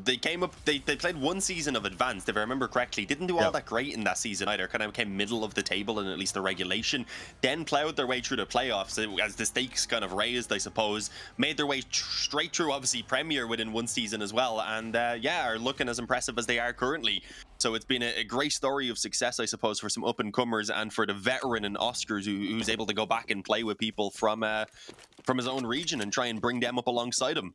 They came up, they played one season of Advanced, if I remember correctly. Didn't do all that great in that season either. Kind of came middle of the table in at least the regulation. Then plowed their way through the playoffs as the stakes kind of raised, I suppose. Made their way straight through, obviously, Premier within one season as well. And yeah, are looking as impressive as they are currently. So it's been a great story of success, I suppose, for some up-and-comers and for the veteran in Oscars who's able to go back and play with people from his own region and try and bring them up alongside him.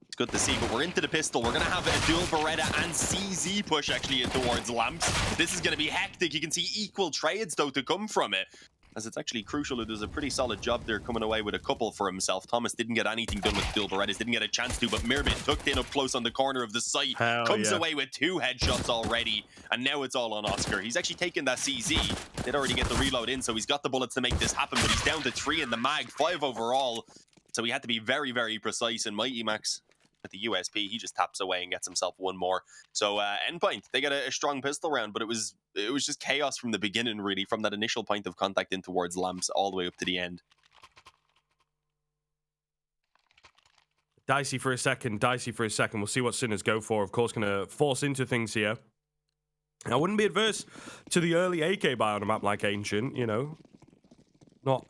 It's good to see, but we're into the pistol. We're going to have a dual Beretta and CZ push actually towards Lamps. This is going to be hectic. You can see equal trades, though, to come from it, as it's actually crucial. It does a pretty solid job there coming away with a couple for himself. Thomas didn't get anything done with dual Berettas, didn't get a chance to, but Mirbit tucked in up close on the corner of the site. Comes away with 2 headshots already, and now it's all on Oscar. He's actually taken that CZ. They'd already get the reload in, so he's got the bullets to make this happen, but he's down to 3 in the mag, 5 overall. So he had to be very, very precise, and Mighty Max with the USP, he just taps away and gets himself one more. So Endpoint, they got a strong pistol round, but it was just chaos from the beginning, really, from that initial point of contact in towards Lamps all the way up to the end. Dicey for a second. We'll see what Sinners go for. Of course, going to force into things here. I wouldn't be adverse to the early AK buy on a map like Ancient, you know. Not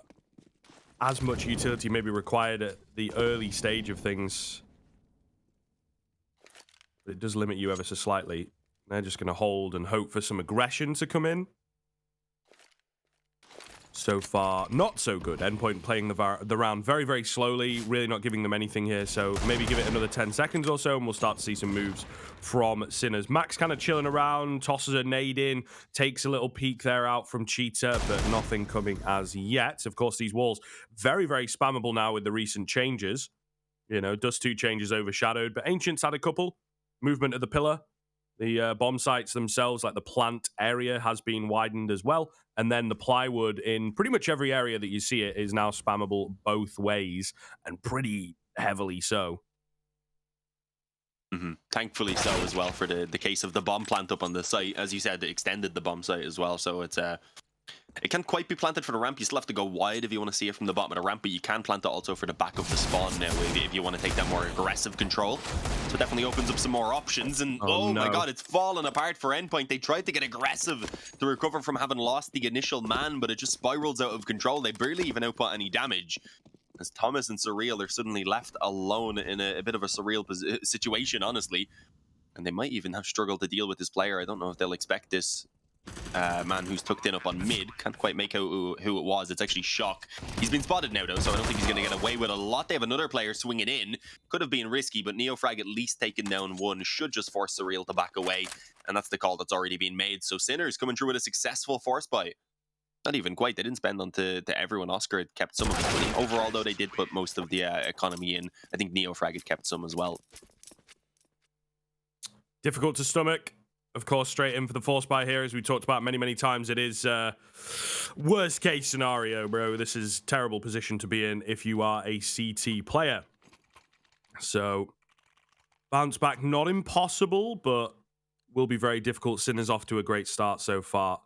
as much utility maybe required at the early stage of things. But it does limit you ever so slightly. They're just going to hold and hope for some aggression to come in. So far, not so good. Endpoint playing the round very, very slowly, really not giving them anything here. So maybe give it another 10 seconds or so, and we'll start to see some moves from Sinners. Max kind of chilling around, tosses a nade in, takes a little peek there out from Cheetah, but nothing coming as yet. Of course, these walls very, very spammable now with the recent changes. You know, Dust 2 changes overshadowed, but Ancient's had a couple. Movement of the pillar. The bomb sites themselves, like the plant area, has been widened as well. And then the plywood in pretty much every area that you see it is now spammable both ways, and pretty heavily so. Thankfully so as well for the case of the bomb plant up on the site. As you said, they extended the bomb site as well, so it's it can't quite be planted for the ramp. You still have to go wide if you want to see it from the bottom of the ramp, but you can plant it also for the back of the spawn now if you want to take that more aggressive control. So it definitely opens up some more options. And oh my god, it's fallen apart for Endpoint. They tried to get aggressive to recover from having lost the initial man, but it just spirals out of control. They barely even output any damage, as Thomas and Surreal are suddenly left alone in a bit of a surreal situation, honestly. And they might even have struggled to deal with this player. I don't know if they'll expect this man who's tucked in up on mid. Can't quite make out who it was. It's actually Shock. He's been spotted now, though, so I don't think he's going to get away with a lot. They have another player swinging in. Could have been risky, but Neofrag at least taken down one. Should just force Surreal to back away, and that's the call that's already been made. So Sinners coming through with a successful force buy. Not even quite. They didn't spend on to everyone. Oscar had kept some of his money. Overall, though, they did put most of the economy in. I think Neofrag had kept some as well. Difficult to stomach. Of course, straight in for the force buy here, as we talked about many, many times. It is worst case scenario, bro. This is terrible position to be in if you are a CT player. So, bounce back, not impossible, but will be very difficult. Sinners off to a great start so far,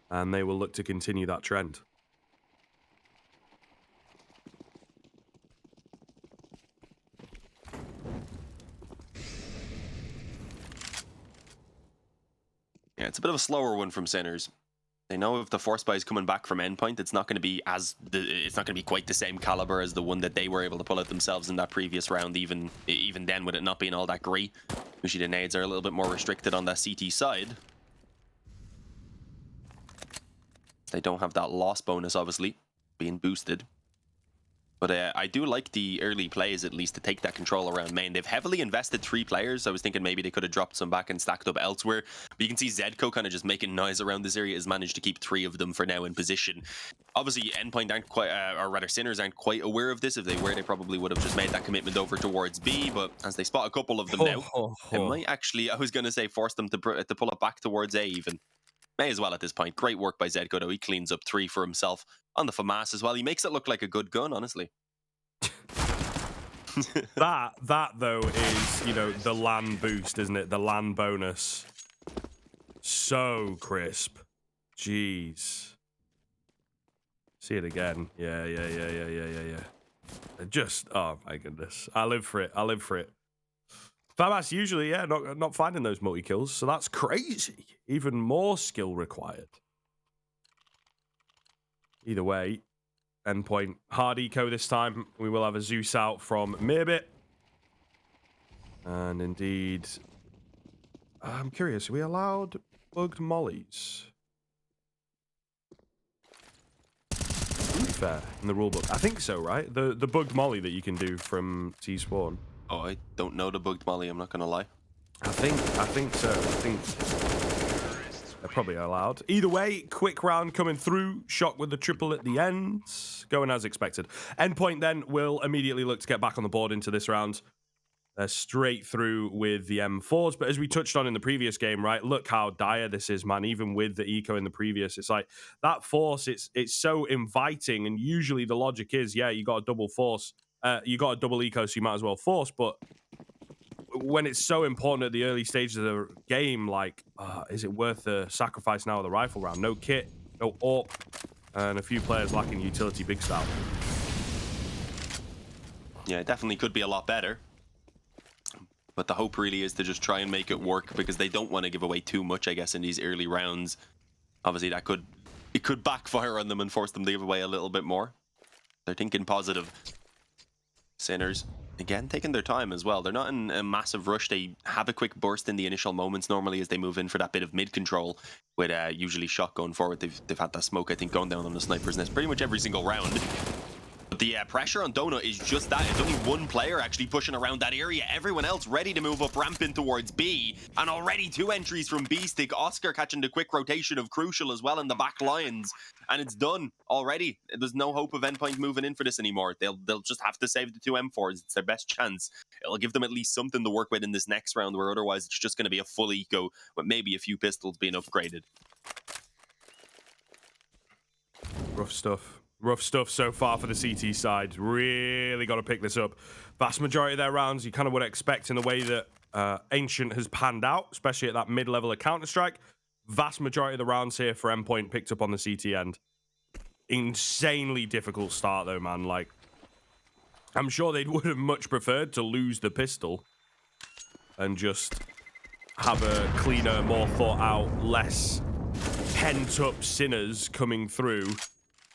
and they will look to continue that trend. Yeah, it's a bit of a slower one from Sinners. They know if the force buy is coming back from Endpoint, it's not going to be quite the same caliber as the one that they were able to pull out themselves in that previous round. Even then, with it not being all that great, usually the nades are a little bit more restricted on that CT side. They don't have that loss bonus, obviously, being boosted. But I do like the early plays, at least, to take that control around main. They've heavily invested 3 players. I was thinking maybe they could have dropped some back and stacked up elsewhere. But you can see Zedco kind of just making noise around this area, has managed to keep 3 of them for now in position. Obviously, Endpoint aren't quite, or rather Sinners aren't quite aware of this. If they were, they probably would have just made that commitment over towards B. But as they spot a couple of them now, it might actually, I was going to say, force them to pull it back towards A even. May as well at this point. Great work by Zedco, though. He cleans up 3 for himself on the FAMAS as well. He makes it look like a good gun, honestly. that though is, you know, the LAN boost, isn't it? The LAN bonus. So crisp. Jeez. See it again. Yeah. Just, oh my goodness. I live for it. Famas usually, yeah, not finding those multi-kills, so that's crazy. Even more skill required. Either way, Endpoint hard eco this time. We will have a Zeus out from Mirbit. And indeed, I'm curious, are we allowed bugged mollies? To be fair, in the rulebook. I think so, right? The bugged molly that you can do from T-Spawn. Oh, I don't know the bugged molly, I'm not going to lie. I think so. I think they're probably allowed. Either way, quick round coming through. Shock with the triple at the end. Going as expected. Endpoint then will immediately look to get back on the board into this round. They're straight through with the M4s. But as we touched on in the previous game, right, look how dire this is, man. Even with the eco in the previous, it's like that force, it's so inviting. And usually the logic is, yeah, you got a double force. You got a double eco, so you might as well force. But when it's so important at the early stages of the game, like, is it worth the sacrifice now of the rifle round? No kit, no AWP, and a few players lacking utility big style. Yeah, it definitely could be a lot better. But the hope really is to just try and make it work, because they don't want to give away too much, I guess, in these early rounds. Obviously, it could backfire on them and force them to give away a little bit more. They're thinking positive. Sinners, again, taking their time as well. They're not in a massive rush. They have a quick burst in the initial moments normally as they move in for that bit of mid control with usually shot going forward. They've had that smoke, I think, going down on the sniper's nest pretty much every single round. But the pressure on Donut is just that. It's only one player actually pushing around that area. Everyone else ready to move up, ramping towards B. And already 2 entries from B stick. Oscar catching the quick rotation of Crucial as well in the back lines. And it's done already. There's no hope of Endpoint moving in for this anymore. They'll just have to save the 2 M4s. It's their best chance. It'll give them at least something to work with in this next round, where otherwise it's just going to be a full eco with maybe a few pistols being upgraded. Rough stuff. Rough stuff so far for the CT side. Really got to pick this up. Vast majority of their rounds you kind of would expect in the way that Ancient has panned out, especially at that mid-level of Counter-Strike. Vast majority of the rounds here for Endpoint picked up on the CT end. Insanely difficult start, though, man. Like, I'm sure they would have much preferred to lose the pistol and just have a cleaner, more thought-out, less pent-up Sinners coming through.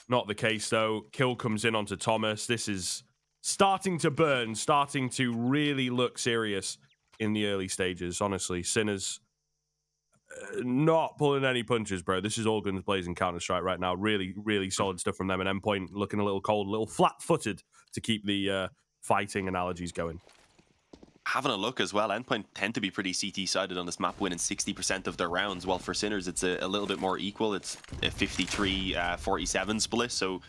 Not the case, though. Kill comes in onto Thomas. This is starting to burn, starting to really look serious in the early stages, honestly. Sinners not pulling any punches, bro. This is all guns blazing Counter-Strike right now. Really, really solid stuff from them. And Endpoint looking a little cold, a little flat-footed to keep the fighting analogies going. Having a look as well, Endpoint tend to be pretty CT-sided on this map, winning 60% of their rounds, while for Sinners it's a little bit more equal. It's a 53-47 split, so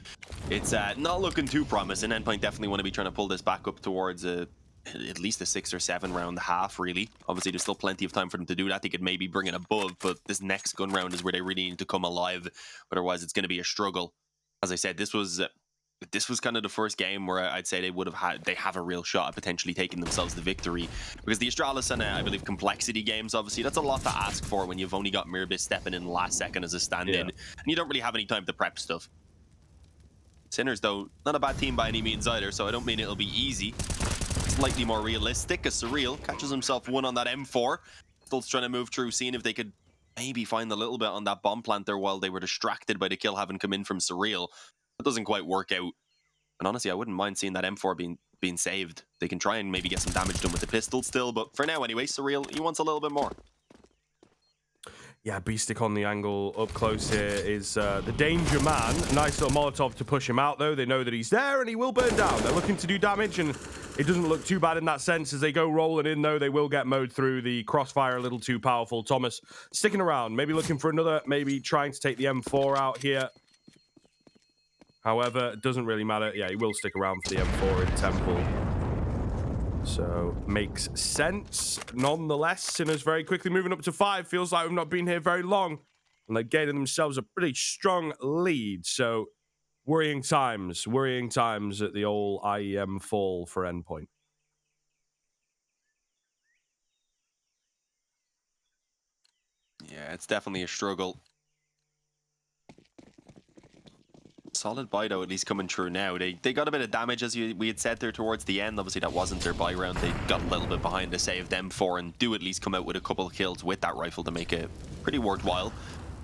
it's not looking too promising. Endpoint definitely want to be trying to pull this back up towards at least a 6 or 7 round half, really. Obviously, there's still plenty of time for them to do that. They could maybe bring it above, but this next gun round is where they really need to come alive. Otherwise, it's going to be a struggle. As I said, this was kind of the first game where I'd say they have a real shot at potentially taking themselves the victory, because the Astralis and I believe Complexity games, obviously that's a lot to ask for when you've only got Mirbis stepping in last second as a stand-in, and you don't really have any time to prep stuff. Sinners, though, not a bad team by any means either, so I don't mean it'll be easy. Slightly more realistic, as Surreal catches himself one on that M4. Still trying to move through, seeing if they could maybe find a little bit on that bomb plant there while they were distracted by the kill having come in from Surreal. That doesn't quite work out. And honestly, I wouldn't mind seeing that M4 being saved. They can try and maybe get some damage done with the pistol still, but for now anyway, Surreal, he wants a little bit more. Yeah, B-Stick on the angle up close here is the danger man. Nice little Molotov to push him out, though. They know that he's there and he will burn down. They're looking to do damage, and it doesn't look too bad in that sense. As they go rolling in, though, they will get mowed through. The crossfire a little too powerful. Thomas sticking around, maybe looking for another, maybe trying to take the M4 out here. However, it doesn't really matter. Yeah, he will stick around for the M4 in Temple. So, makes sense. Nonetheless, Sinners very quickly moving up to 5. Feels like we've not been here very long. And they're gaining themselves a pretty strong lead. So, worrying times at the old IEM Fall for Endpoint. Yeah, it's definitely a struggle. Solid buy though, at least coming through now. They got a bit of damage, as we had said there towards the end. Obviously that wasn't their buy round. They got a little bit behind to save them for, and do at least come out with a couple of kills with that rifle to make it pretty worthwhile.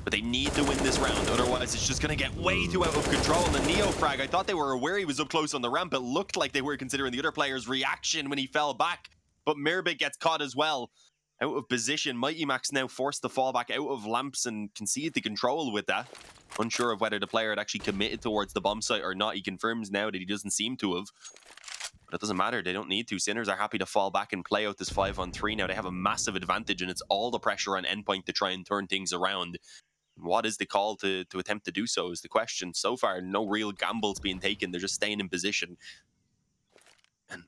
But they need to win this round, otherwise it's just going to get way too out of control. And the Neo frag, I thought they were aware he was up close on the ramp. It looked like they were considering the other player's reaction when he fell back. But Mirbit gets caught as well. Out of position, Mighty Max now forced to fall back out of lamps and concede the control with that. Unsure of whether the player had actually committed towards the bomb site or not. He confirms now that he doesn't seem to have. But it doesn't matter, they don't need to. Sinners are happy to fall back and play out this 5-on-3 now. They have a massive advantage, and it's all the pressure on Endpoint to try and turn things around. What is the call to attempt to do so is the question. So far, no real gambles being taken. They're just staying in position.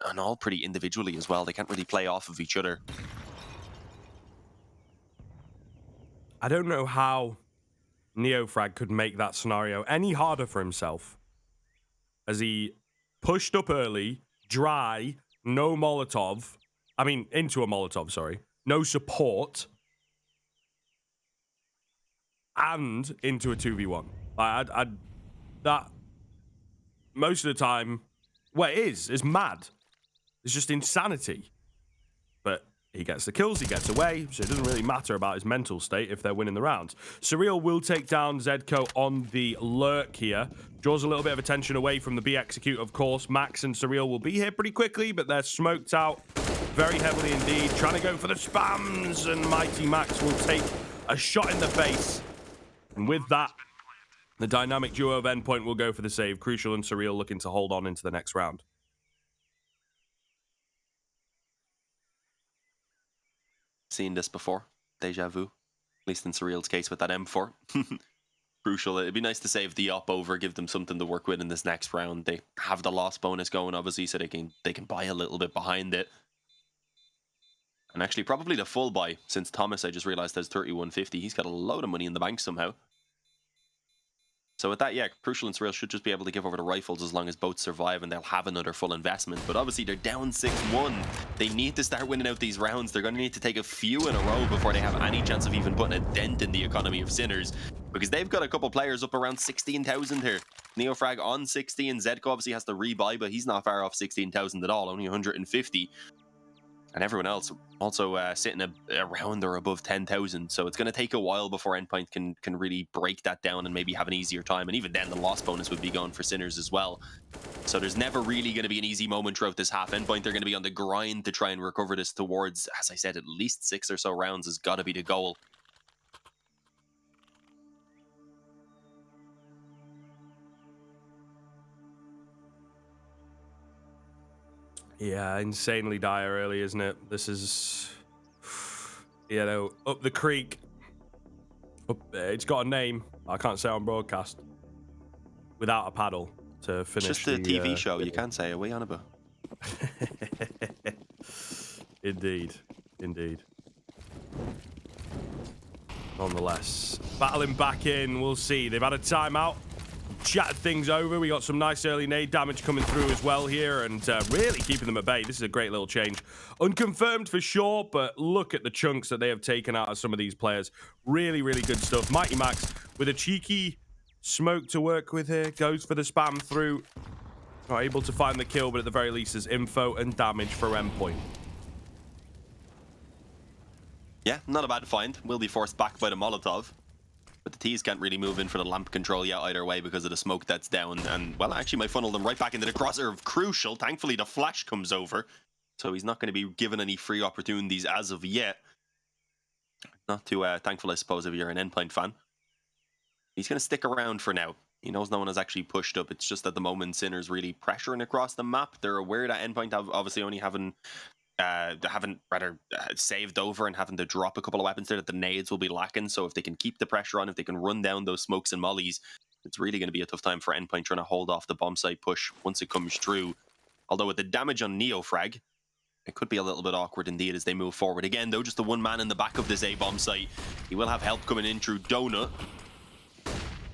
And all pretty individually as well. They can't really play off of each other. I don't know how Neofrag could make that scenario any harder for himself, as he pushed up early, dry, no Molotov. I mean, into a Molotov, sorry. No support. And into a 2v1. That most of the time, well, it is. It's mad. It's just insanity. But he gets the kills, he gets away, so it doesn't really matter about his mental state if they're winning the rounds. Surreal will take down Zedco on the lurk here. Draws a little bit of attention away from the B execute, of course. Max and Surreal will be here pretty quickly, but they're smoked out very heavily indeed. Trying to go for the spams, and Mighty Max will take a shot in the face. And with that, the dynamic duo of Endpoint will go for the save. Crucial and Surreal looking to hold on into the next round. Seen this before. Deja vu. At least in Surreal's case with that M4. Crucial. It'd be nice to save the up over, give them something to work with in this next round. They have the loss bonus going, obviously, so they can buy a little bit behind it. And actually, probably the full buy, since Thomas, I just realized, has 3150. He's got a load of money in the bank somehow. So with that, yeah, Crucial and Surreal should just be able to give over the rifles as long as both survive, and they'll have another full investment. But obviously, they're down 6-1. They need to start winning out these rounds. They're going to need to take a few in a row before they have any chance of even putting a dent in the economy of Sinners, because they've got a couple players up around 16,000 here. Neofrag on 60, and Zedco obviously has to rebuy, but he's not far off 16,000 at all, only 150. And everyone else also sitting around or above 10,000. So it's going to take a while before Endpoint can really break that down and maybe have an easier time. And even then, the loss bonus would be gone for Sinners as well. So there's never really going to be an easy moment throughout this half. Endpoint, they're going to be on the grind to try and recover this towards, as I said, at least 6 or so rounds has got to be the goal. Yeah, insanely dire early, isn't it? This is, you know, up the creek. It's got a name. I can't say on broadcast. Without a paddle to finish. It's just a TV show. You can't say away on about. Indeed. Indeed. Nonetheless, battling back in. We'll see. They've had a timeout. Chatted things over. We got some nice early nade damage coming through as well here, and really keeping them at bay. This is a great little change. Unconfirmed for sure, but look at the chunks that they have taken out of some of these players. Really, really good stuff. Mighty Max with a cheeky smoke to work with here. Goes for the spam through. Not able to find the kill, but at the very least there's info and damage for Endpoint. Yeah, not a bad find. Will be forced back by the Molotov. But the T's can't really move in for the lamp control yet either way because of the smoke that's down. And, well, actually might funnel them right back into the crosshair of Crucial. Thankfully, the flash comes over. So he's not going to be given any free opportunities as of yet. Not too thankful, I suppose, if you're an Endpoint fan. He's going to stick around for now. He knows no one has actually pushed up. It's just at the moment, Sinners really pressuring across the map. They're aware that Endpoint have obviously only saved over and having to drop a couple of weapons there, that the nades will be lacking. So if they can keep the pressure on, if they can run down those smokes and mollies, it's really going to be a tough time for Endpoint trying to hold off the bomb site push once it comes through. Although with the damage on Neofrag, it could be a little bit awkward indeed as they move forward. Again, though, just the one man in the back of this A bomb site. He will have help coming in through Donut.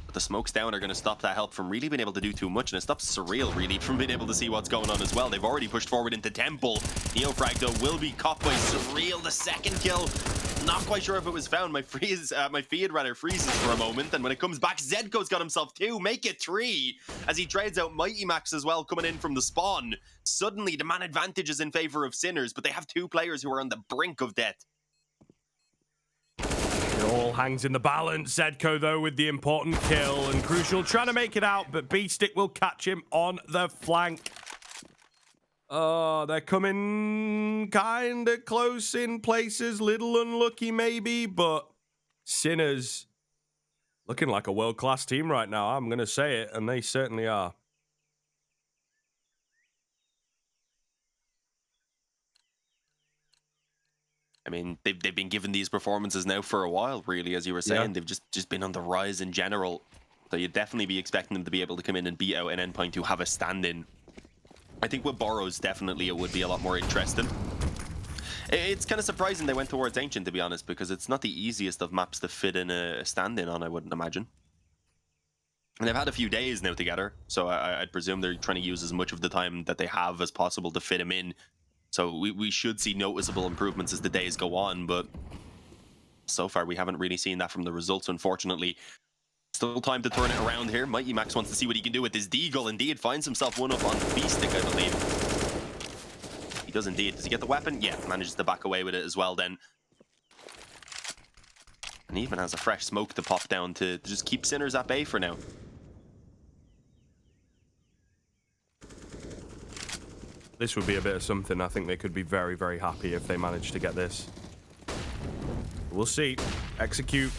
But the smokes down are going to stop that help from really being able to do too much, and it stops Surreal really from being able to see what's going on as well. They've already pushed forward into Temple. Neofrag, though, will be caught by Surreal. The second kill Not quite sure if it was found. My feed rather freezes for a moment, and when it comes back, Zedko's got himself 2, make it 3, as he trades out Mighty Max as well, coming in from the spawn. Suddenly, the man advantage is in favor of Sinners, but they have 2 players who are on the brink of death. It all hangs in the balance. Zedko, though, with the important kill, and Crucial trying to make it out, but B-Stick will catch him on the flank. Oh, they're coming kind of close in places. Little unlucky, maybe, but Sinners looking like a world-class team right now. I'm going to say it, and they certainly are. I mean, they've been given these performances now for a while, really, as you were saying. Yeah. They've just been on the rise in general. So you'd definitely be expecting them to be able to come in and beat out an Endpoint to have a stand-in. I think with Burrows, definitely it would be a lot more interesting. It's kind of surprising they went towards Ancient, to be honest, because it's not the easiest of maps to fit in a stand-in on, I wouldn't imagine. And they've had a few days now together, so I'd presume they're trying to use as much of the time that they have as possible to fit him in. So we should see noticeable improvements as the days go on, but so far we haven't really seen that from the results, unfortunately. Still time to turn it around here. Mighty Max wants to see what he can do with this Deagle. Indeed, finds himself one up on the B-Stick, I believe. He does indeed. Does he get the weapon? Yeah, manages to back away with it as well then. And he even has a fresh smoke to pop down to just keep Sinners at bay for now. This would be a bit of something. I think they could be very, very happy if they manage to get this. We'll see. Execute.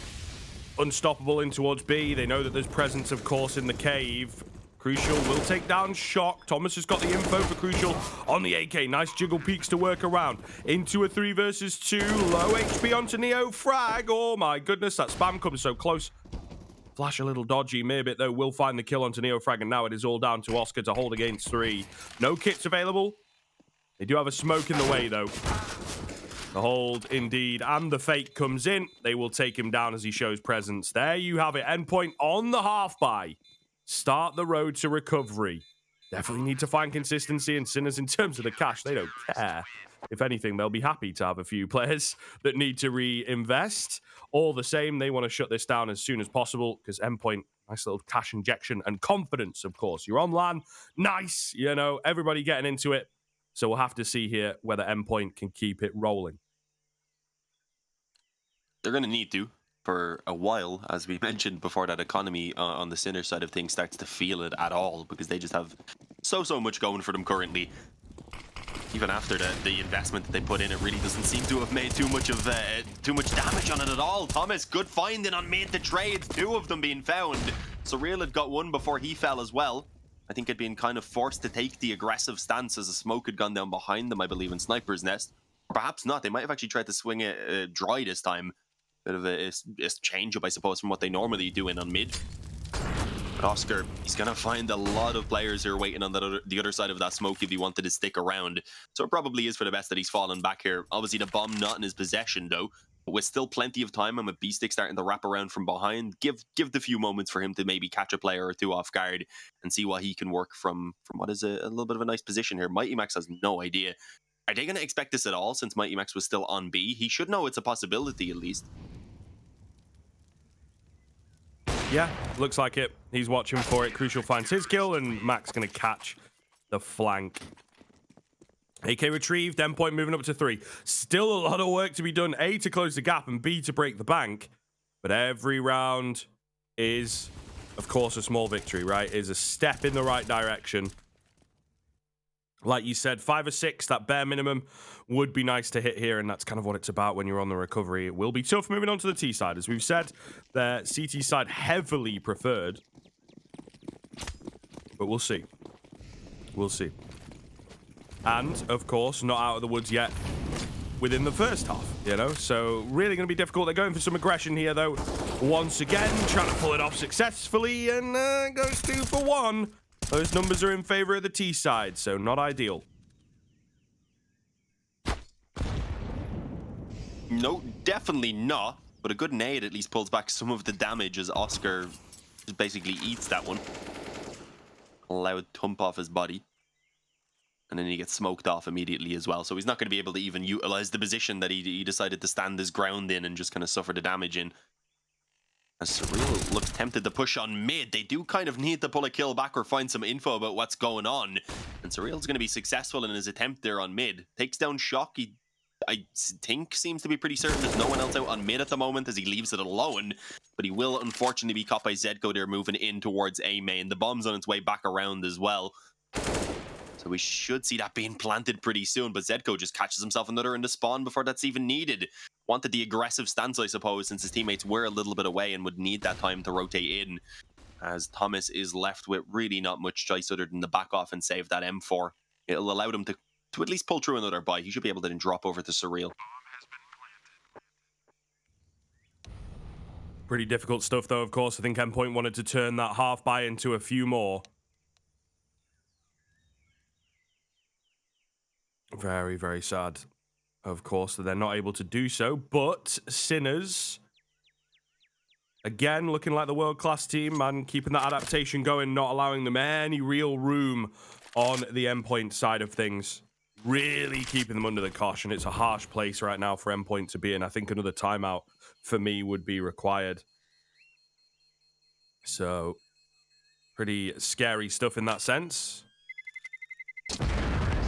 Unstoppable in towards B. They know that there's presence, of course, in the cave. Crucial will take down Shock. Thomas has got the info for Crucial on the AK. Nice jiggle peeks to work around. Into a 3 versus 2. Low HP onto Neo. Frag. Oh my goodness, that spam comes so close. Flash a little dodgy. Mirbit, though, will find the kill onto Neo Frag, and now it is all down to Oscar to hold against 3. No kits available. They do have a smoke in the way, though. The hold, indeed, and the fake comes in. They will take him down as he shows presence. There you have it. Endpoint on the half-buy. Start the road to recovery. Definitely need to find consistency in Sinners in terms of the cash. They don't care. If anything, they'll be happy to have a few players that need to reinvest. All the same, they want to shut this down as soon as possible because Endpoint, nice little cash injection and confidence, of course. You're on LAN. Nice. You know, everybody getting into it. So we'll have to see here whether Endpoint can keep it rolling. They're going to need to for a while, as we mentioned before, that economy on the Sinner side of things starts to feel it at all, because they just have so much going for them currently. Even after the investment that they put in, it really doesn't seem to have made too much damage on it at all. Thomas, good finding on made the trades, 2 of them being found. Surreal had got one before he fell as well. I think had been kind of forced to take the aggressive stance as a smoke had gone down behind them, I believe, in Sniper's Nest. Or perhaps not. They might have actually tried to swing it dry this time. Bit of a change-up, I suppose, from what they normally do in on mid. But Oscar, he's going to find a lot of players who are waiting on the other side of that smoke if he wanted to stick around. So it probably is for the best that he's fallen back here. Obviously, the bomb not in his possession, though. But with still plenty of time and with B-Stick starting to wrap around from behind, give the few moments for him to maybe catch a player or 2 off guard and see what he can work from what is a little bit of a nice position here. Mighty Max has no idea. Are they going to expect this at all since Mighty Max was still on B? He should know it's a possibility at least. Yeah, looks like it. He's watching for it. Crucial finds his kill, and Max going to catch the flank. AK retrieved, Endpoint moving up to 3. Still a lot of work to be done. A, to close the gap, and B, to break the bank. But every round is, of course, a small victory, right? Is a step in the right direction. Like you said, 5 or 6, that bare minimum would be nice to hit here, and that's kind of what it's about when you're on the recovery. It will be tough moving on to the T side. As we've said, the CT side heavily preferred. But we'll see. We'll see. And, of course, not out of the woods yet within the first half, you know? So, really going to be difficult. They're going for some aggression here, though. Once again, trying to pull it off successfully, and goes 2 for 1. Those numbers are in favor of the T side, so not ideal. No, definitely not. But a good nade at least pulls back some of the damage as Oscar just basically eats that one. A loud thump off his body. and then he gets smoked off immediately as well. So he's not going to be able to even utilize the position that he decided to stand his ground in and just kind of suffer the damage in. As Surreal looks tempted to push on mid, they do kind of need to pull a kill back or find some info about what's going on. And Surreal's going to be successful in his attempt there on mid. Takes down Shock. I think seems to be pretty certain there's no one else out on mid at the moment as he leaves it alone. But he will unfortunately be caught by Zedko there moving in towards A main. The bomb's on its way back around as well. So we should see that being planted pretty soon. But Zedko just catches himself another in the spawn before that's even needed. Wanted the aggressive stance, I suppose, since his teammates were a little bit away and would need that time to rotate in. As Thomas is left with really not much choice other than to back off and save that M4. It'll allow him to at least pull through another buy. He should be able to then drop over to Surreal. Pretty difficult stuff, though, of course. I think Endpoint wanted to turn that half buy into a few more. Very, very sad, of course, that they're not able to do so. But Sinners, again, looking like the world-class team, man, keeping that adaptation going, not allowing them any real room on the Endpoint side of things. Really keeping them under the cosh, and it's a harsh place right now for Endpoint to be in. I think another timeout for me would be required. So, pretty scary stuff in that sense.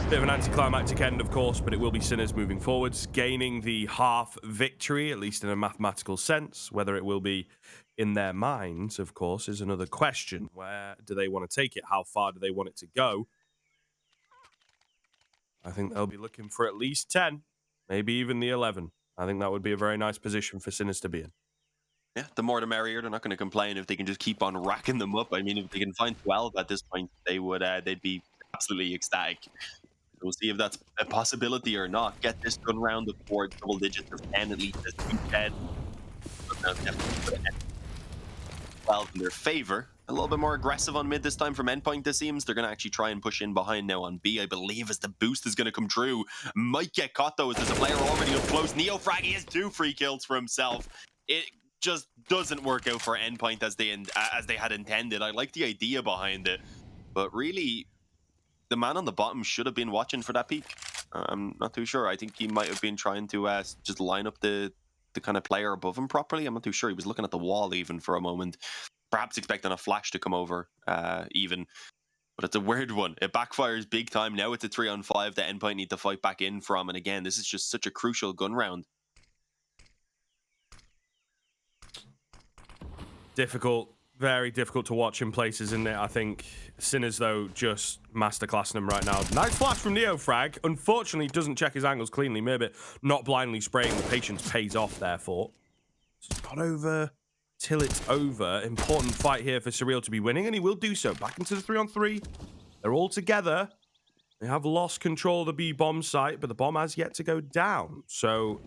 Bit of an anticlimactic end, of course, but it will be Sinners moving forwards, gaining the half victory, at least in a mathematical sense. Whether it will be in their minds, of course, is another question. Where do they want to take it? How far do they want it to go? I think they'll be looking for at least 10, maybe even the 11. I think that would be a very nice position for Sinners to be in. Yeah, the more the merrier. They're not going to complain if they can just keep on racking them up. I mean, if they can find 12 at this point, they'd be absolutely ecstatic. We'll see if that's a possibility or not. Get this gun round towards double digits of 10 at least as 210. But now definitely put 12 in their favor. A little bit more aggressive on mid this time from Endpoint, it seems. They're going to actually try and push in behind now on B, I believe, as the boost is going to come true. Might get caught, though, as there's a player already up close. NeoFrag, he has 2 free kills for himself. It just doesn't work out for Endpoint as they had intended. I like the idea behind it. But really, the man on the bottom should have been watching for that peak. I'm not too sure. I think he might have been trying to just line up the kind of player above him properly. I'm not too sure. He was looking at the wall even for a moment. Perhaps expecting a flash to come over even. But it's a weird one. It backfires big time. Now it's a 3-on-5 that Endpoint need to fight back in from. And again, this is just such a crucial gun round. Difficult. Very difficult to watch in places, isn't it? I think Sinners, though, just masterclassing them right now. Nice flash from NeoFrag. Unfortunately, doesn't check his angles cleanly. Maybe not blindly spraying. The patience pays off, therefore. It's not over till it's over. Important fight here for Surreal to be winning, and he will do so. Back into the 3-on-3. They're all together. They have lost control of the B bomb site, but the bomb has yet to go down. So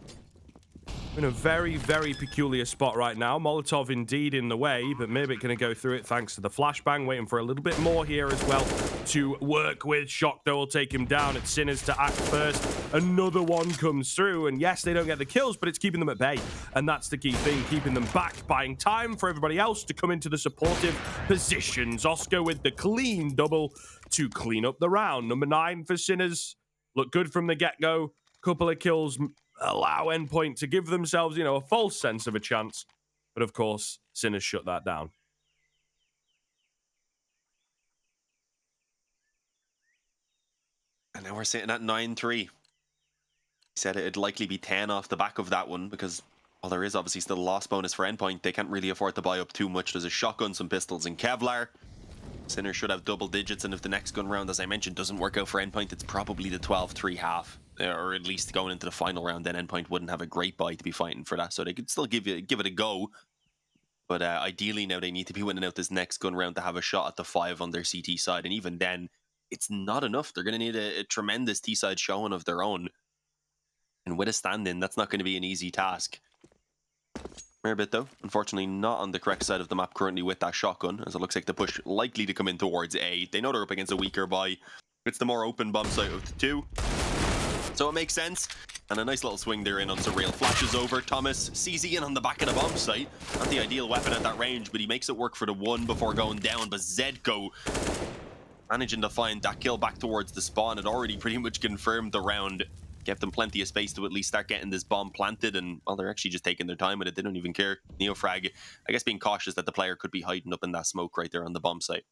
in a very, very peculiar spot right now. Molotov indeed in the way, but Mirbit going to go through it thanks to the flashbang. Waiting for a little bit more here as well to work with. Shock, though, will take him down. It's Sinners to act first. Another one comes through, and yes, they don't get the kills, but it's keeping them at bay. And that's the key thing, keeping them back, buying time for everybody else to come into the supportive positions. Oscar with the clean double to clean up the round. Number 9 for Sinners. Look good from the get-go. Couple of kills allow Endpoint to give themselves, you know, a false sense of a chance. But of course, Sinners shut that down. And now we're sitting at 9-3. He said it'd likely be 10 off the back of that one because while there is obviously still a loss bonus for Endpoint, they can't really afford to buy up too much. There's a shotgun, some pistols, and Kevlar. Sinners should have double digits, and if the next gun round, as I mentioned, doesn't work out for Endpoint, it's probably the 12-3 half. Or at least going into the final round, then Endpoint wouldn't have a great buy to be fighting for that. So they could still give it a go. But ideally now they need to be winning out this next gun round to have a shot at the 5 on their CT side. And even then, it's not enough. They're going to need a tremendous T-side showing of their own. And with a stand-in, that's not going to be an easy task. Mirbit, though, unfortunately not on the correct side of the map currently with that shotgun, as it looks like the push likely to come in towards A. They know they're up against a weaker buy. It's the more open bomb site of the two. So it makes sense. And a nice little swing there in on Surreal. Flashes over. Thomas sees in on the back of the bomb site. Not the ideal weapon at that range, but he makes it work for the one before going down. But Zedko managing to find that kill back towards the spawn had already pretty much confirmed the round. Gave them plenty of space to at least start getting this bomb planted, and well, they're actually just taking their time with it. They don't even care. Neofrag, I guess, being cautious that the player could be hiding up in that smoke right there on the bomb site.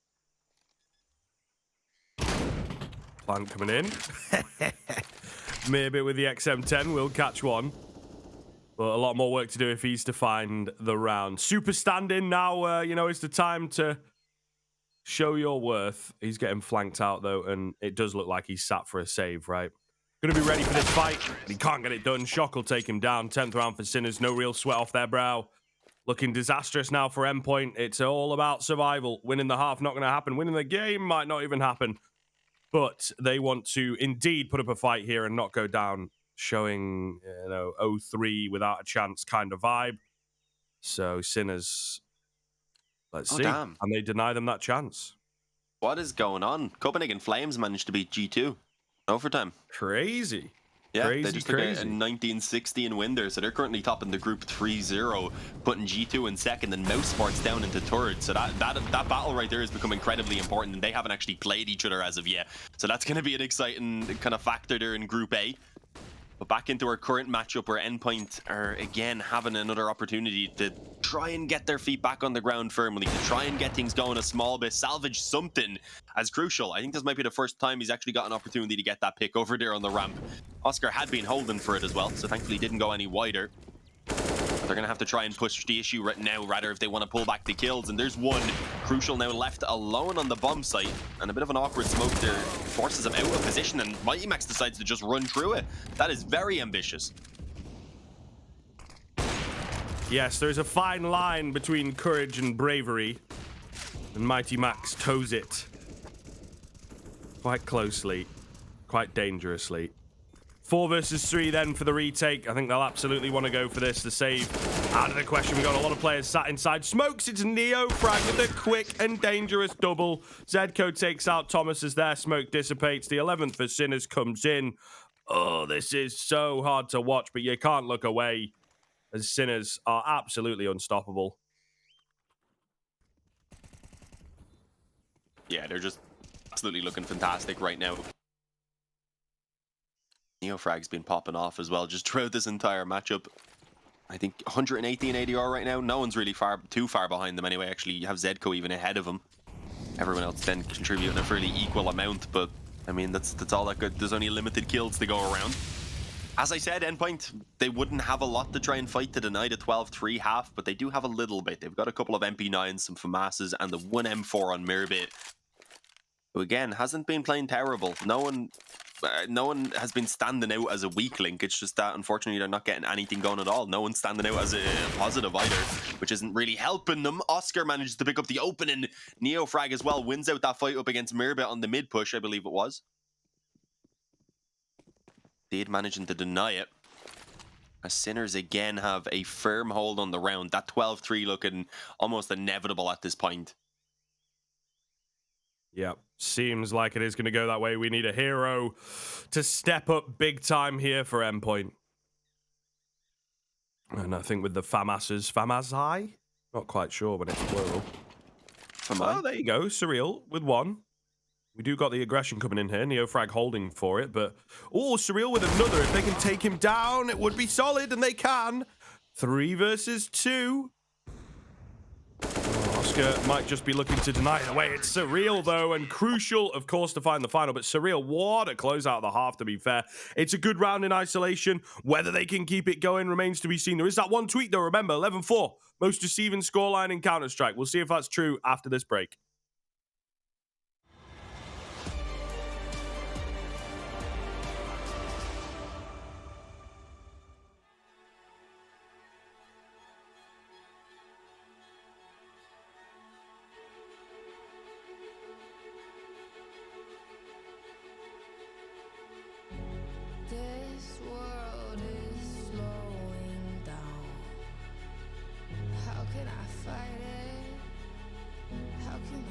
Plant coming in. Maybe with the XM10 we'll catch one. But a lot more work to do if he's to find the round. Super stand-in now, you know, it's the time to show your worth. He's getting flanked out, though, and it does look like he's sat for a save, right? Gonna be ready for this fight. He can't get it done. Shock will take him down. 10th round for Sinners. No real sweat off their brow. Looking disastrous now for Endpoint. It's all about survival. Winning the half, not going to happen. Winning the game might not even happen. But they want to indeed put up a fight here and not go down, showing, you know, 0-3 without a chance kind of vibe. So Sinners, let's see. Damn. And they deny them that chance. What is going on? Copenhagen Flames managed to beat G2 overtime. Crazy. Yeah, crazy, they just took a 1916 win there, so they're currently topping the group 3-0, putting G2 in second and Mouse Sports down into third. So that battle right there has become incredibly important, and they haven't actually played each other as of yet. So that's going to be an exciting kind of factor there in Group A. But back into our current matchup where Endpoint are again having another opportunity to try and get their feet back on the ground firmly, to try and get things going a small bit, salvage something as crucial. I think this might be the first time he's actually got an opportunity to get that pick over there on the ramp. Oscar had been holding for it as well, so thankfully didn't go any wider. They're going to have to try and push the issue right now, rather, if they want to pull back the kills. And there's one. Crucial now left alone on the bomb site. And a bit of an awkward smoke there forces him out of position. And Mighty Max decides to just run through it. That is very ambitious. Yes, there's a fine line between courage and bravery. And Mighty Max toes it quite closely, quite dangerously. 4 versus 3 then for the retake. I think they'll absolutely want to go for this. The save out of the question. We've got a lot of players sat inside. Smokes, it's Neofrag with a quick and dangerous double. Zedco takes out Thomas as their smoke dissipates. The 11th for Sinners comes in. Oh, this is so hard to watch, but you can't look away as Sinners are absolutely unstoppable. Yeah, they're just absolutely looking fantastic right now. Neofrag's been popping off as well just throughout this entire matchup. I think 118 ADR right now. No one's really too far behind them anyway. Actually, you have Zedco even ahead of him. Everyone else then contributing a fairly equal amount, but I mean, that's all that good. There's only limited kills to go around. As I said, Endpoint, they wouldn't have a lot to try and fight to deny the 12-3 half, but they do have a little bit. They've got a couple of MP9s, some FAMASs, and the 1 M4 on Mirbit, who again hasn't been playing terrible. No one has been standing out as a weak link. It's just that unfortunately they're not getting anything going at all. No one's standing out as a positive either, which isn't really helping them. Oscar manages to pick up the opening. Neofrag as well wins out that fight up against Mirbit on the mid push, I believe it was. Did managing to deny it. As Sinners again have a firm hold on the round. That 12-3 looking almost inevitable at this point. Yeah, seems like it is going to go that way. We need a hero to step up big time here for Endpoint. And I think with the FAMASI? Not quite sure, but it's plural. Oh, there you go. Surreal with 1. We do got the aggression coming in here. Neofrag holding for it, but... Oh, Surreal with another. If they can take him down, it would be solid, and they can. 3 versus 2. Oscar might just be looking to deny it away. It's Surreal, though, and crucial, of course, to find the final. But Surreal, what a closeout of the half, to be fair. It's a good round in isolation. Whether they can keep it going remains to be seen. There is that one tweet, though, remember, 11-4. Most receiving scoreline in Counter-Strike. We'll see if that's true after this break. This world is slowing down. How can I fight it? How can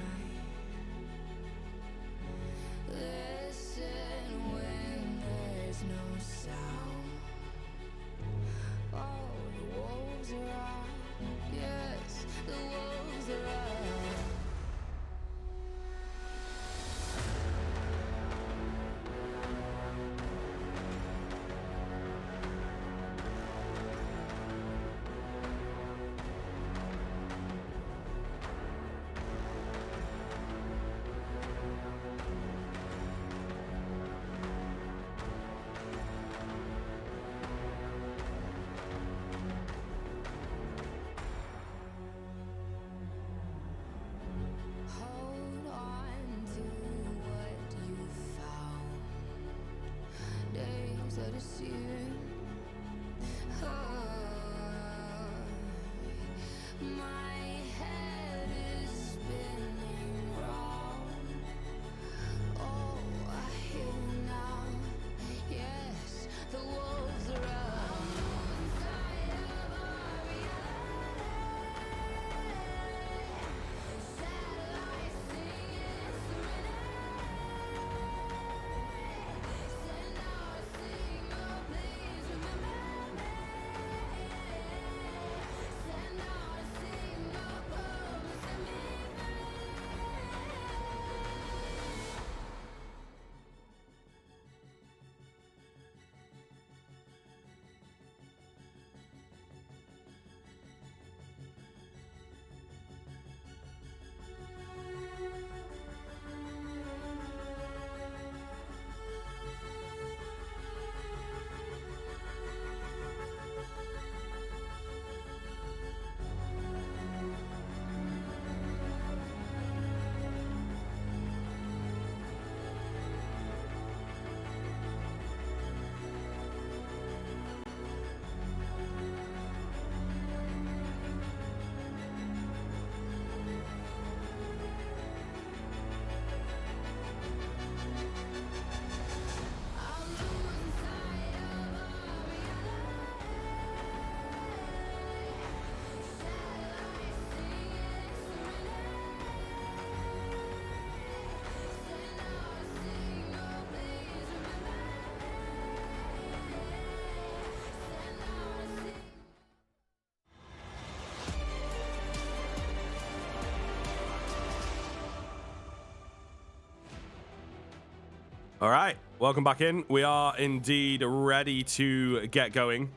All right, welcome back in. We are indeed ready to get going.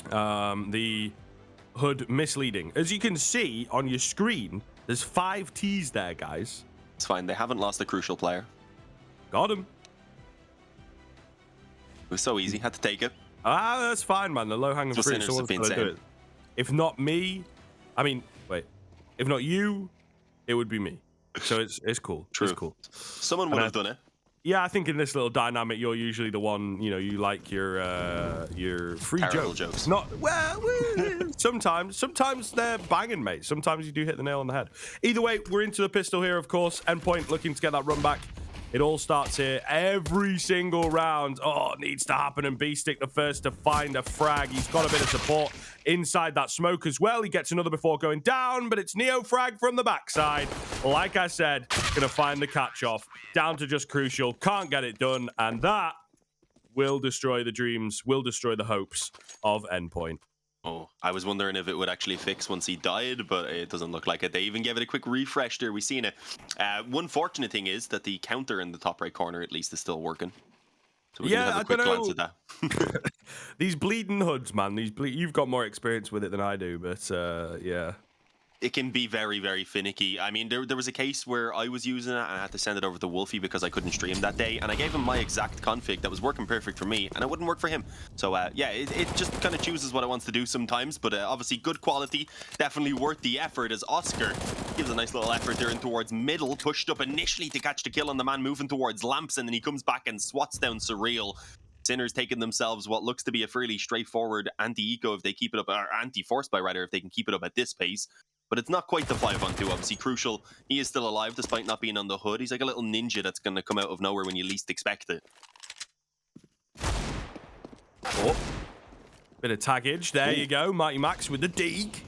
The HUD misleading. As you can see on your screen, there's 5 T's there, guys. It's fine. They haven't lost a crucial player. Got him. It was so easy. Had to take it. Ah, that's fine, man. The low-hanging fruit. Sinners have been Someone's gotta do saying. it. If not me, I mean, wait. If not you, it would be me. So it's cool. True. It's cool. Someone would have done it. Yeah, I think in this little dynamic, you're usually the one, you know, you like your free Terrible jokes. jokes. Not well, sometimes they're banging, mate. Sometimes you do hit the nail on the head. Either way, we're into the pistol here, of course. Endpoint looking to get that run back. It all starts here every single round. Oh, it needs to happen. And B-Stick the first to find a frag. He's got a bit of support inside that smoke as well. He gets another before going down, but it's Neo frag from the backside. Like I said, gonna find the catch off. Down to just crucial. Can't get it done. And that will destroy the dreams, will destroy the hopes of Endpoint. Oh, I was wondering if it would actually fix once he died, but it doesn't look like it. They even gave it a quick refresh there. We've seen it. One fortunate thing is that the counter in the top right corner at least is still working. So we're gonna have a quick glance at that. These bleeding HUDs, man. You've got more experience with it than I do, but yeah. It can be very, very finicky. I mean, there was a case where I was using it and I had to send it over to Wolfie because I couldn't stream that day, and I gave him my exact config that was working perfect for me, and it wouldn't work for him. So yeah, it just kind of chooses what it wants to do sometimes, but obviously good quality, definitely worth the effort, as Oscar gives a nice little effort there in towards middle, pushed up initially to catch the kill on the man moving towards Lamps, and then he comes back and swats down Surreal. Sinners taking themselves what looks to be a fairly straightforward anti-eco if they keep it up, or anti-force by rather, if they can keep it up at this pace. But it's not quite the 5-on-2, obviously. Crucial, he is still alive despite not being on the HUD. He's like a little ninja that's going to come out of nowhere when you least expect it. Oh, bit of taggage. There you go. Mighty Max with the dig.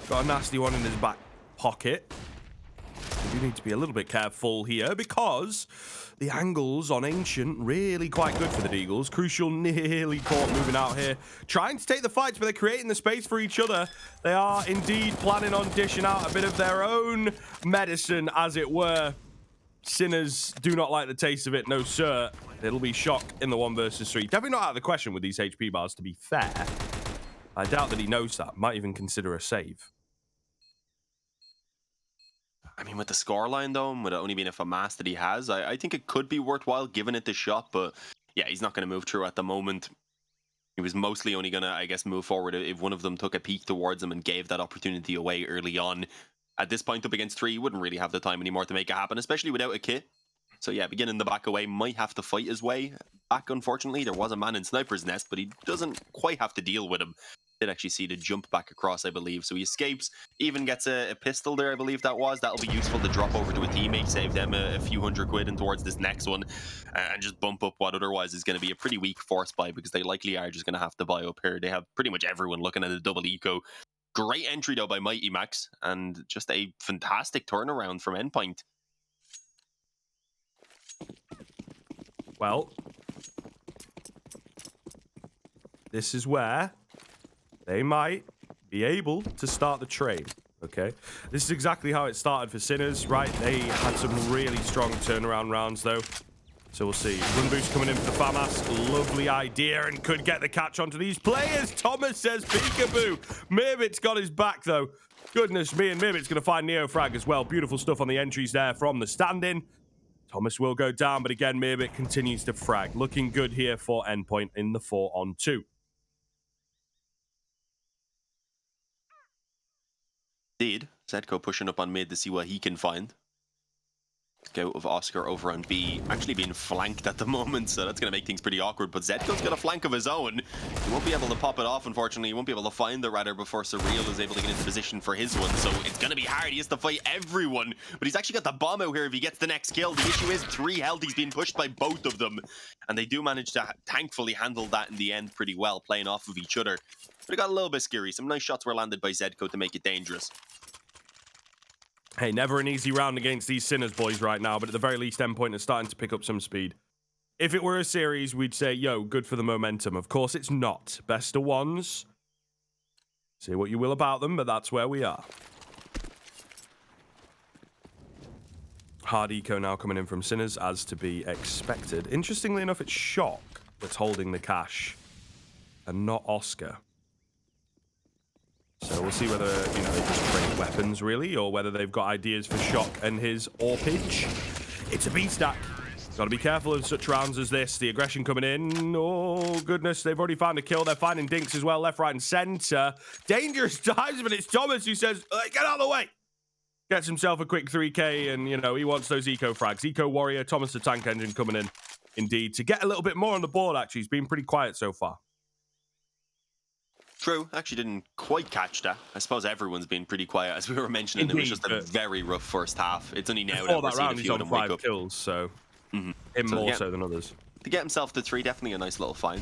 Got a nasty one in his back pocket. We do need to be a little bit careful here because the angles on Ancient really quite good for the Deagles. Crucial nearly caught moving out here. Trying to take the fights, but they're creating the space for each other. They are indeed planning on dishing out a bit of their own medicine, as it were. Sinners do not like the taste of it, no sir. It'll be shock in the 1 versus 3. Definitely not out of the question with these HP bars, to be fair. I doubt that he knows that. Might even consider a save. I mean, with the scoreline, though, with it only being a FAMAS that he has, I think it could be worthwhile giving it the shot, but yeah, he's not going to move through at the moment. He was mostly only going to, I guess, move forward if one of them took a peek towards him and gave that opportunity away early on. At this point, up against 3, he wouldn't really have the time anymore to make it happen, especially without a kit. So yeah, beginning the back away, might have to fight his way back, unfortunately. There was a man in Sniper's Nest, but he doesn't quite have to deal with him. Did actually see the jump back across, I believe. So he escapes, even gets a pistol there, I believe that was. That'll be useful to drop over to a teammate, save them a few £100 in towards this next one, and just bump up what otherwise is going to be a pretty weak force buy, because they likely are just going to have to buy up here. They have pretty much everyone looking at a double eco. Great entry, though, by Mighty Max, and just a fantastic turnaround from Endpoint. Well, this is where they might be able to start the train, okay? This is exactly how it started for Sinners, right? They had some really strong turnaround rounds, though. So we'll see. Run boost coming in for the FAMAS. Lovely idea, and could get the catch onto these players. Thomas says peekaboo. Mirbit's got his back, though. Goodness me, and Mirbit's going to find Neo frag as well. Beautiful stuff on the entries there from the stand-in. Thomas will go down, but again, Mirbit continues to frag. Looking good here for Endpoint in the 4-on-2. Indeed, Zedko pushing up on mid to see what he can find. Scout of Oscar over on B, actually being flanked at the moment, so that's going to make things pretty awkward, but Zedko's got a flank of his own. He won't be able to pop it off, unfortunately. He won't be able to find the Radar before Surreal is able to get into position for his one, so it's going to be hard. He has to fight everyone, but he's actually got the bomb out here if he gets the next kill. The issue is 3 health. He's being pushed by both of them, and they do manage to thankfully handle that in the end pretty well, playing off of each other. But it got a little bit scary. Some nice shots were landed by Zedko to make it dangerous. Hey, never an easy round against these Sinners boys right now, but at the very least, Endpoint is starting to pick up some speed. If it were a series, we'd say, yo, good for the momentum. Of course, it's not. Best of ones. Say what you will about them, but that's where we are. Hard eco now coming in from Sinners, as to be expected. Interestingly enough, it's Shock that's holding the cash and not Oscar. So we'll see whether, you know, they just trade weapons, really, or whether they've got ideas for Shock and his Orpage. It's a B-stack. Got to be careful of such rounds as this. The aggression coming in. Oh, goodness. They've already found a kill. They're finding dinks as well, left, right, and center. Dangerous times, but it's Thomas who says, get out of the way. Gets himself a quick 3K, and, you know, he wants those eco frags. Eco Warrior, Thomas the Tank Engine coming in, indeed, to get a little bit more on the board, actually. He's been pretty quiet so far. True. Actually didn't quite catch that. I suppose everyone's been pretty quiet, as we were mentioning. Indeed, it was just a very rough first half. It's only now that we're seeing a he's few of on them wake 5 up. kills, so him So, more yeah. so than others. To get himself to 3, definitely a nice little find.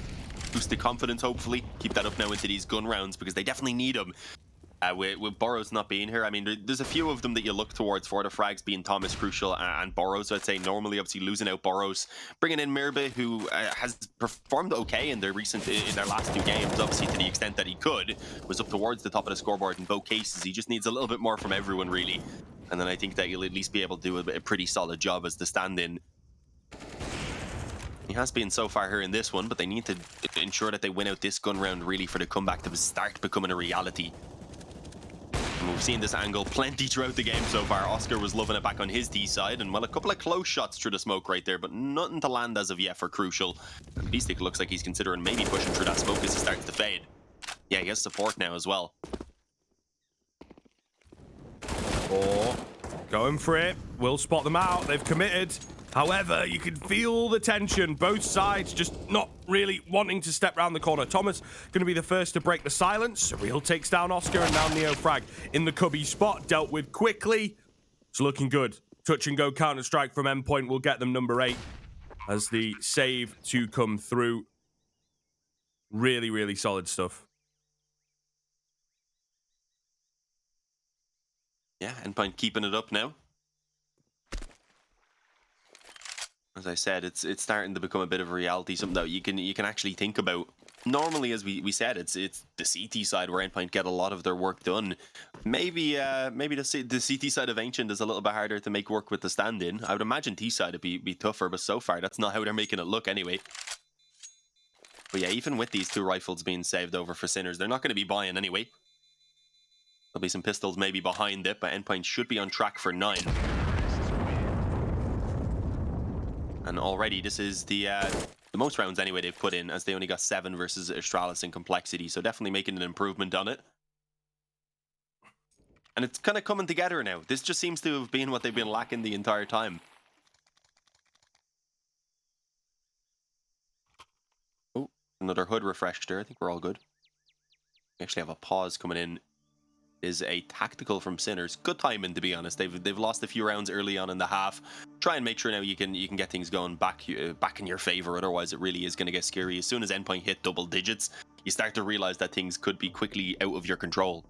Boost the confidence, hopefully. Keep that up now into these gun rounds, because they definitely need them. With Burrows not being here, I mean, there's a few of them that you look towards for the frags, being Thomas, Crucial, and Burrows. So I'd say normally, obviously, losing out Burrows, bringing in Mirbe, who has performed okay in their last 2 games, obviously to the extent that he could, was up towards the top of the scoreboard in both cases. He just needs a little bit more from everyone, really. And then I think that he'll at least be able to do a pretty solid job as the stand-in. He has been so far here in this one, but they need to ensure that they win out this gun round, really, for the comeback to start becoming a reality. And we've seen this angle plenty throughout the game so far. Oscar was loving it back on his D side, and well, a couple of close shots through the smoke right there, but nothing to land as of yet for Crucial. And B-Stick looks like he's considering maybe pushing through that smoke as he starts to fade. Yeah, he has support now as well. Or going for it. We'll spot them out. They've committed. However, you can feel the tension. Both sides just not really wanting to step round the corner. Thomas going to be the first to break the silence. Surreal takes down Oscar, and now Neo Frag in the cubby spot. Dealt with quickly. It's looking good. Touch and go Counter-Strike from Endpoint will get them number 8 as the save to come through. Really, really solid stuff. Yeah, Endpoint keeping it up now. As I said, it's starting to become a bit of a reality, something that you can actually think about. Normally, as we said, it's the CT side where Endpoint get a lot of their work done. Maybe the CT side of Ancient is a little bit harder to make work with the stand-in. I would imagine T side would be tougher, but so far that's not how they're making it look anyway. But yeah, even with these 2 rifles being saved over for Sinners, they're not going to be buying anyway. There'll be some pistols maybe behind it, but Endpoint should be on track for 9. And already this is the most rounds anyway they've put in, as they only got 7 versus Astralis in complexity. So definitely making an improvement on it. And it's kind of coming together now. This just seems to have been what they've been lacking the entire time. Oh, another HUD refresh there. I think we're all good. We actually have a pause coming in. Is a tactical from Sinners. Good timing, to be honest. They've lost a few rounds early on in the half. Try and make sure now you can get things going back in your favor. Otherwise, it really is going to get scary. As soon as Endpoint hit double digits, you start to realize that things could be quickly out of your control.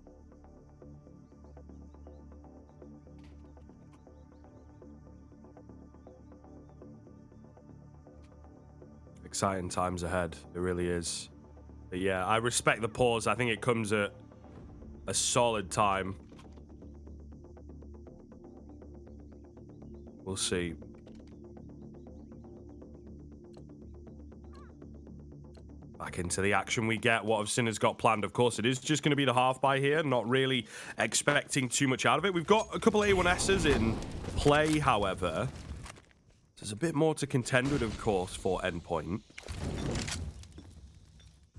Exciting times ahead. It really is. But yeah, I respect the pause. I think it comes at a solid time. We'll see. Back into the action we get. What have Sinners got planned? Of course, it is just going to be the half buy here. Not really expecting too much out of it. We've got a couple A1Ss in play, however. There's a bit more to contend with, of course, for Endpoint.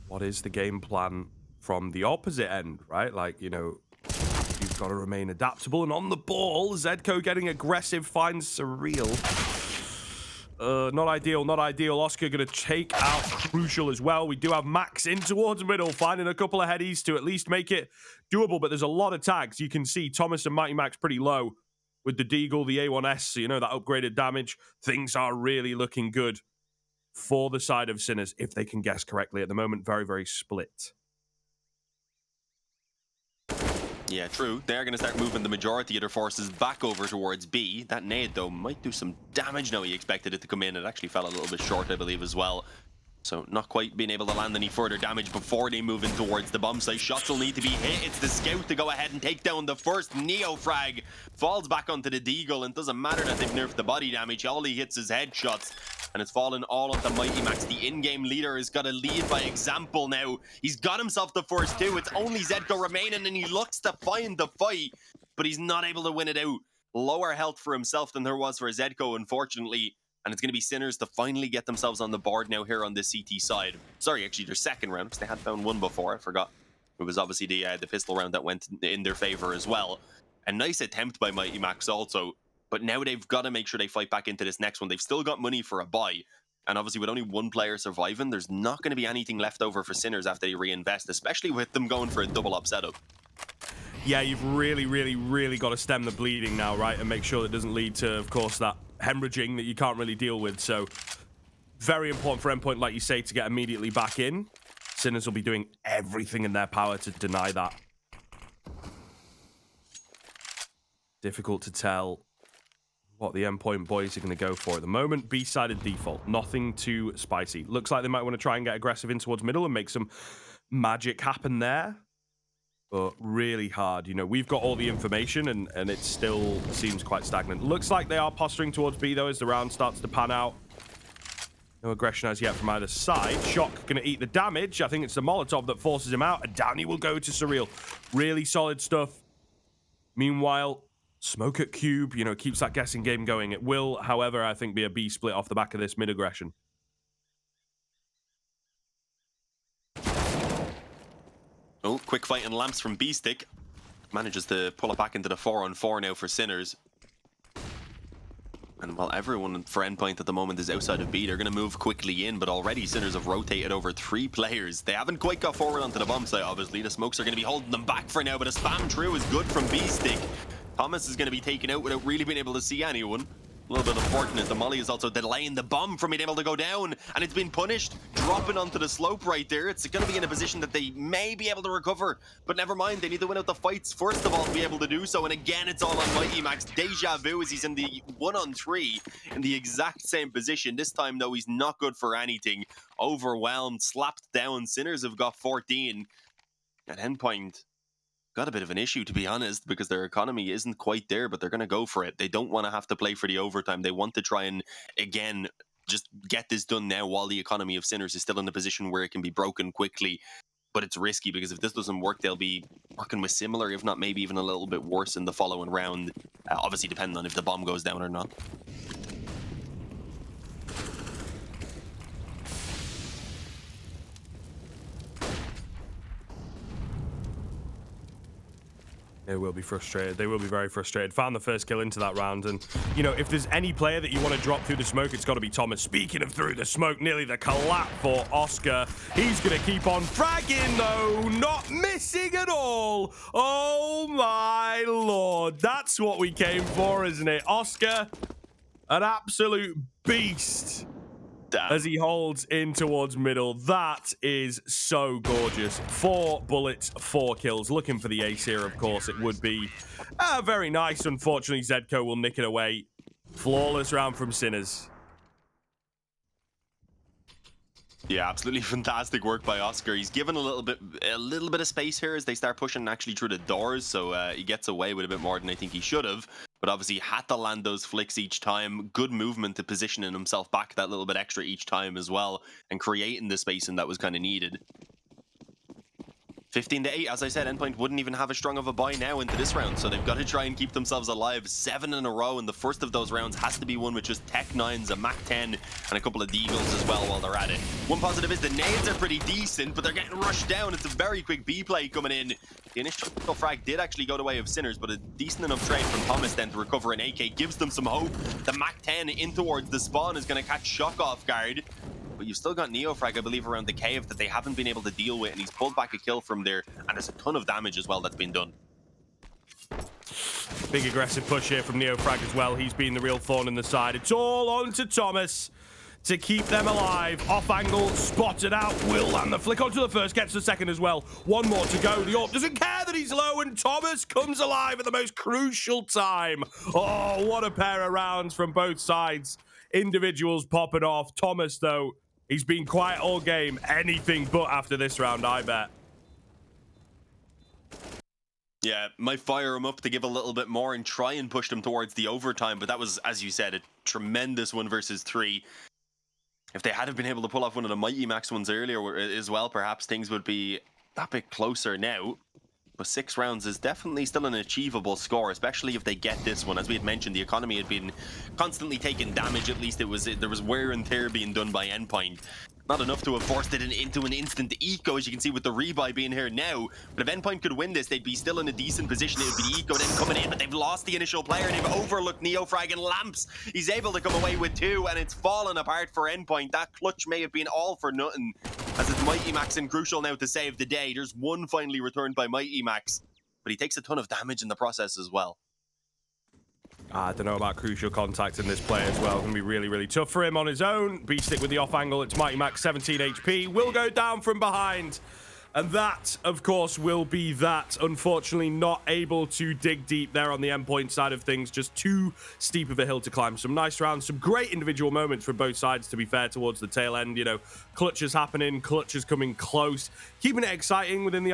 What is the game plan from the opposite end, right? Like, you know, you've got to remain adaptable and on the ball. Zedco getting aggressive, finds Surreal. Not ideal, not ideal. Oscar going to take out Crucial as well. We do have Max in towards middle, finding a couple of headies to at least make it doable, but there's a lot of tags. You can see Thomas and Mighty Max pretty low with the Deagle, the A1S, so you know, that upgraded damage. Things are really looking good for the side of Sinners, if they can guess correctly. At the moment, very, very split. Yeah, true. They're going to start moving the majority of their forces back over towards B. That nade, though, might do some damage now. He expected it to come in. It actually fell a little bit short, I believe, as well. So not quite being able to land any further damage before they move in towards the bomb site. Shots will need to be hit. It's the Scout to go ahead and take down the first Neo frag. Falls back onto the Deagle, and doesn't matter that they've nerfed the body damage. All he hits is headshots, and it's fallen all onto Mighty Max. The in-game leader has got to lead by example now. He's got himself the first two. It's only Zedko remaining, and he looks to find the fight, but he's not able to win it out. Lower health for himself than there was for Zedko, unfortunately. And it's going to be Sinners to finally get themselves on the board now here on the CT side. Sorry, actually, their second round, because they had found one before. I forgot. It was obviously the pistol round that went in their favor as well. A nice attempt by Mighty Max also. But now they've got to make sure they fight back into this next one. They've still got money for a buy. And obviously, with only one player surviving, there's not going to be anything left over for Sinners after they reinvest, especially with them going for a double-up setup. Yeah, you've really got to stem the bleeding now, right? And make sure it doesn't lead to, of course, that hemorrhaging that you can't really deal with. So very important for Endpoint, like you say, to get immediately back in. Sinners will be doing everything in their power to deny that. Difficult to tell what the Endpoint boys are going to go for at the moment. B-sided default, nothing too spicy. Looks like they might want to try and get aggressive in towards middle and make some magic happen there. But really hard. You know, we've got all the information, and it still seems quite stagnant. Looks like they are posturing towards B, though, as the round starts to pan out. No aggression as yet from either side. Shock going to eat the damage. I think it's the Molotov that forces him out, and down he will go to Surreal. Really solid stuff. Meanwhile, Smoke at Cube, you know, keeps that guessing game going. It will, however, I think, be a B split off the back of this mid-aggression. Oh, quick fight and lamps from B-Stick. Manages to pull it back into the 4-on-4 now for Sinners. And while everyone for Endpoint at the moment is outside of B, they're going to move quickly in, but already Sinners have rotated over 3 players. They haven't quite got forward onto the bomb site, obviously. The smokes are going to be holding them back for now, but a spam true is good from B-Stick. Thomas is going to be taken out without really being able to see anyone. A little bit unfortunate. The molly is also delaying the bomb from being able to go down, and it's been punished, dropping onto the slope right there. It's going to be in a position that they may be able to recover, but never mind. They need to win out the fights first of all to be able to do so. And again, it's all on Mighty Max. Deja vu as he's in the 1-on-3 in the exact same position. This time, though, he's not good for anything. Overwhelmed, slapped down. Sinners have got 14. At Endpoint, got a bit of an issue, to be honest, because their economy isn't quite there, but they're going to go for it. They don't want to have to play for the overtime. They want to try and, again, just get this done now while the economy of Sinners is still in a position where it can be broken quickly. But it's risky, because if this doesn't work, they'll be working with similar, if not maybe even a little bit worse in the following round. Obviously, depending on if the bomb goes down or not. They will be frustrated. They will be very frustrated. Found the first kill into that round. And, you know, if there's any player that you want to drop through the smoke, it's got to be Thomas. Speaking of through the smoke, nearly the collapse for Oscar. He's going to keep on fragging, though. Not missing at all. Oh, my Lord. That's what we came for, isn't it? Oscar, an absolute beast. Damn. As he holds in towards middle. That is so gorgeous. 4 bullets, 4 kills. Looking for the ace here, of course. It would be very nice. Unfortunately, Zedko will nick it away. Flawless round from Sinners. Yeah, absolutely fantastic work by Oscar. He's given a little bit of space here as they start pushing actually through the doors, so he gets away with a bit more than I think he should have. But obviously had to land those flicks each time. Good movement to positioning himself back that little bit extra each time as well, and creating the spacing that was kind of needed. 15-8, as I said, Endpoint wouldn't even have as strong of a buy now into this round, so they've got to try and keep themselves alive. 7 in a row, and the first of those rounds has to be won with just Tech 9s, a Mac 10, and a couple of Deagles as well while they're at it. One positive is the nades are pretty decent, but they're getting rushed down. It's a very quick B play coming in. The initial frag did actually go the way of Sinners, but a decent enough trade from Thomas then to recover an AK gives them some hope. The Mac 10 in towards the spawn is going to catch Shock off guard. But you've still got Neofrag, I believe, around the cave that they haven't been able to deal with, and he's pulled back a kill from there, and there's a ton of damage as well that's been done. Big aggressive push here from Neofrag as well. He's been the real thorn in the side. It's all on to Thomas to keep them alive. Off angle, spotted out, will land the flick onto the first, gets the second as well. One more to go. The AWP doesn't care that he's low, and Thomas comes alive at the most crucial time. Oh, what a pair of rounds from both sides. Individuals popping off. Thomas, though, He's been quiet all game. Anything but after this round, I bet. Yeah, might fire him up to give a little bit more and try and push them towards the overtime, but that was, as you said, a tremendous 1 versus 3. If they had have been able to pull off one of the Mighty Max ones earlier as well, perhaps things would be that bit closer now. But 6 rounds is definitely still an achievable score, especially if they get this one. As we had mentioned, the economy had been constantly taking damage. At least there was wear and tear being done by Endpoint. Not enough to have forced it into an instant eco, as you can see with the rebuy being here now. But if Endpoint could win this, they'd be still in a decent position. It would be eco then coming in, but they've lost the initial player. They've overlooked Neofrag and Lamps. He's able to come away with 2, and it's fallen apart for Endpoint. That clutch may have been all for nothing, as it's Mighty Max and crucial now to save the day. There's 1 finally returned by Mighty Max, but he takes a ton of damage in the process as well. I don't know about crucial contact in this play as well. It's going to be really, really tough for him on his own. Beast it with the off angle. It's Mighty Max, 17 HP. Will go down from behind. And that, of course, will be that. Unfortunately, not able to dig deep there on the Endpoint side of things. Just too steep of a hill to climb. Some nice rounds, some great individual moments from both sides, to be fair, towards the tail end. You know, clutches happening, clutches coming close. Keeping it exciting within the